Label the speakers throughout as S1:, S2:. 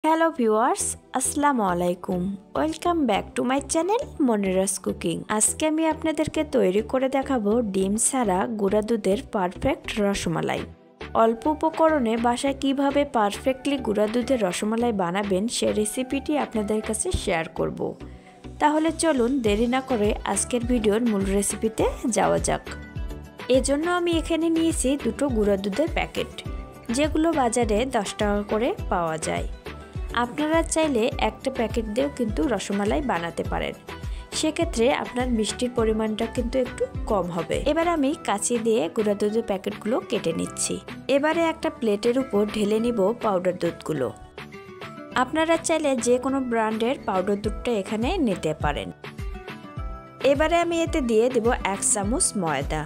S1: Hello viewers, আসসালামু আলাইকুম। Welcome back to my channel Monira's cooking. আজকে আমি আপনাদেরকে তৈরি করে দেখাবো ডিম ছাড়া গুঁড়া দুধের পারফেক্ট রসমালাই। অল্প উপকরণে বাসায় কিভাবে পারফেক্টলি গুঁড়া দুধের রসমালাই বানাবেন সে রেসিপিটি আপনাদের কাছে শেয়ার করব। তাহলে চলুন দেরি না করে আজকের ভিডিওর মূল রেসিপিতে যাওয়া যাক। এজন্য আমি এখানে নিয়েছি দুটো গুঁড়া দুধের প্যাকেট, যেগুলো বাজারে 10 টাকা করে পাওয়া যায়। আপনারা চাইলে একটা প্যাকেট দিয়েও কিন্তু রসমালাই বানাতে পারেন, সেক্ষেত্রে আপনার মিষ্টির পরিমাণটা কিন্তু একটু কম হবে। এবার আমি কাঁচি দিয়ে গুঁড়া দুধের প্যাকেটগুলো কেটে নিচ্ছি। এবারে একটা প্লেটের উপর ঢেলে নিব পাউডার দুধগুলো। আপনারা চাইলে যে কোনো ব্র্যান্ডের পাউডার দুধটা এখানে নিতে পারেন। এবারে আমি এতে দিয়ে দেব 1 চামচ ময়দা,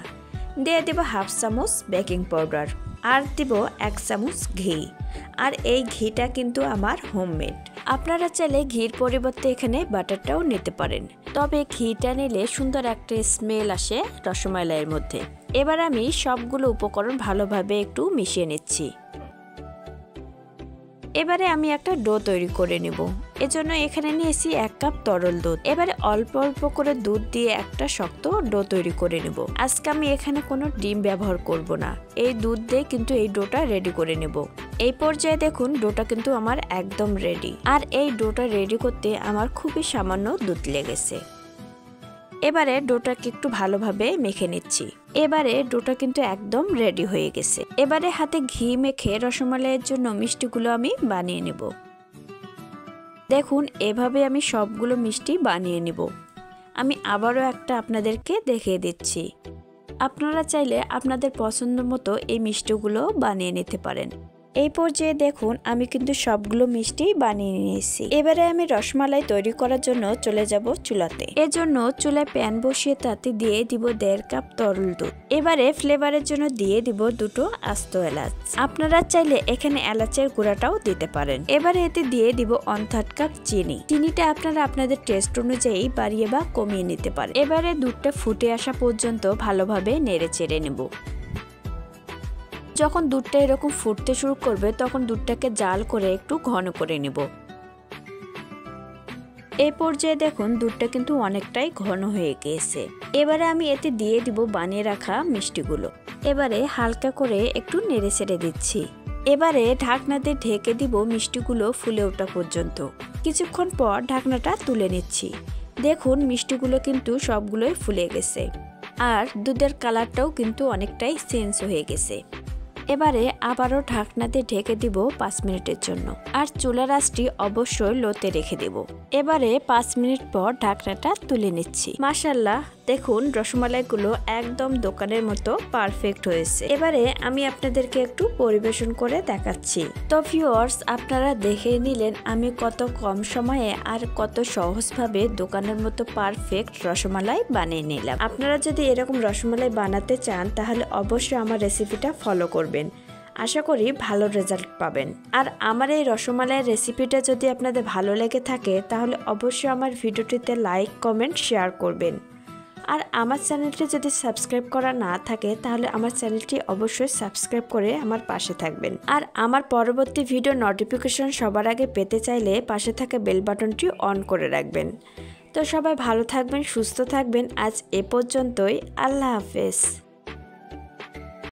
S1: দিয়ে দেব 1/2 চামচ বেকিং পাউডার, আর দিব 1 চামচ ঘি। আর এই ঘিটা কিন্তু আমার হোমমেড। আপনারা চাইলে ঘির পরিবর্তে এখানে বাটারটাও নিতে পারেন, তবে ঘিটা নিলে সুন্দর একটা স্মেল আসে রসমালাইয়ের মধ্যে। এবার আমি সবগুলো উপকরণ ভালোভাবে একটু মিশিয়ে নিচ্ছি। এবারে আমি একটা ডো তৈরি করে নেব। এজন্য এখানে নিয়েছি 1 কাপ তরল দুধ। এবারে অল্প অল্প করে দুধ দিয়ে একটা শক্ত ডো তৈরি করে নেব। আজকে আমি এখানে কোনো ডিম ব্যবহার করব না, এই দুধ দিয়ে কিন্তু এই ডোটা রেডি করে নেব। এই পর্যায়ে দেখুন ডোটা কিন্তু আমার একদম রেডি। আর এই ডোটা রেডি করতে আমার খুবই সামান্য দুধ লেগেছে। এবারে ডোটাকে একটু ভালোভাবে মেখে নিচ্ছি। এবারে ডোটা কিন্তু একদম রেডি হয়ে গেছে। এবারে হাতে ঘি মেখে রসমালাইয়ের জন্য মিষ্টিগুলো আমি বানিয়ে নেব। দেখুন এভাবে আমি সবগুলো মিষ্টি বানিয়ে নেব। আমি আবারও একটা আপনাদেরকে দেখিয়ে দিচ্ছি। আপনারা চাইলে আপনাদের পছন্দ মতো এই মিষ্টিগুলো বানিয়ে নিতে পারেন। এই পর্যায়ে দেখুন আমি কিন্তু সবগুলো মিষ্টি বানিয়ে নিয়েছি। এবারে আমি রসমালাই তৈরি করার জন্য চলে যাব চুলাতে। এজন্য চুলায় প্যান বসিয়ে তাতে দিয়ে দিব 1.5 কাপ তরল দুধ। এবারে ফ্লেভারের জন্য দিয়ে দিব 2টো আস্ত এলাচ। আপনারা চাইলে এখানে এলাচের গুঁড়াটাও দিতে পারেন। এবারে এতে দিয়ে দিব 1/3 কাপ চিনি। চিনিটা আপনারা আপনাদের টেস্ট অনুযায়ী বাড়িয়ে বা কমিয়ে নিতে পারেন। এবারে দুধটা ফুটে আসা পর্যন্ত ভালোভাবে নেড়ে চেড়ে নেব। যখন দুধটা এরকম ফুটতে শুরু করবে তখন দুধটাকে জাল করে একটু ঘন করে নেব। এই পর্যায়ে দেখুন দুধটা কিন্তু অনেকটাই ঘন হয়ে গিয়েছে। এবারে আমি এতে দিয়ে দিব বানিয়ে রাখা মিষ্টিগুলো। এবারে হালকা করে একটু নেড়ে ছেড়ে দিচ্ছি। এবারে ঢাকনা দিয়ে ঢেকে দিব মিষ্টিগুলো ফুলে ওঠা পর্যন্ত। কিছুক্ষণ পর ঢাকনাটা তুলে নিচ্ছি। দেখুন মিষ্টিগুলো কিন্তু সবগুলোই ফুলে গেছে, আর দুধের কালারটাও কিন্তু অনেকটাই চেঞ্জ হয়ে গেছে। এবারে আবারও ঢাকনা দিয়ে ঢেকে দিব 5 মিনিটের জন্য, আর চুলার আঁচটি অবশ্যই লোতে রেখে দেব। এবারে 5 মিনিট পর ঢাকনাটা তুলে নিচ্ছি। মাশাআল্লাহ, দেখুন রসমালাইগুলো একদম দোকানের মতো পারফেক্ট হয়েছে। এবারে আমি আপনাদেরকে একটু পরিবেশন করে দেখাচ্ছি। তো ভিউয়ার্স, আপনারা দেখে নিলেন আমি কত কম সময়ে আর কত সহজভাবে দোকানের মতো পারফেক্ট রসমালাই বানিয়ে নিলাম। আপনারা যদি এরকম রসমালাই বানাতে চান তাহলে অবশ্যই আমার রেসিপিটা ফলো করবেন। আশা করি ভালো রেজাল্ট পাবেন। আর আমার এই রসমালাইয়ের রেসিপিটা যদি আপনাদের ভালো লেগে থাকে তাহলে অবশ্যই আমার ভিডিওটিতে লাইক, কমেন্ট, শেয়ার করবেন। আর আমার চ্যানেলটি যদি সাবস্ক্রাইব করা না থাকে তাহলে আমার চ্যানেলটি অবশ্যই সাবস্ক্রাইব করে আমার পাশে থাকবেন। আর আমার পরবর্তী ভিডিও নোটিফিকেশন সবার আগে পেতে চাইলে পাশে থাকা বেল বাটনটি অন করে রাখবেন। তো সবাই ভালো থাকবেন, সুস্থ থাকবেন। আজ এ পর্যন্তই। আল্লাহ হাফেজ।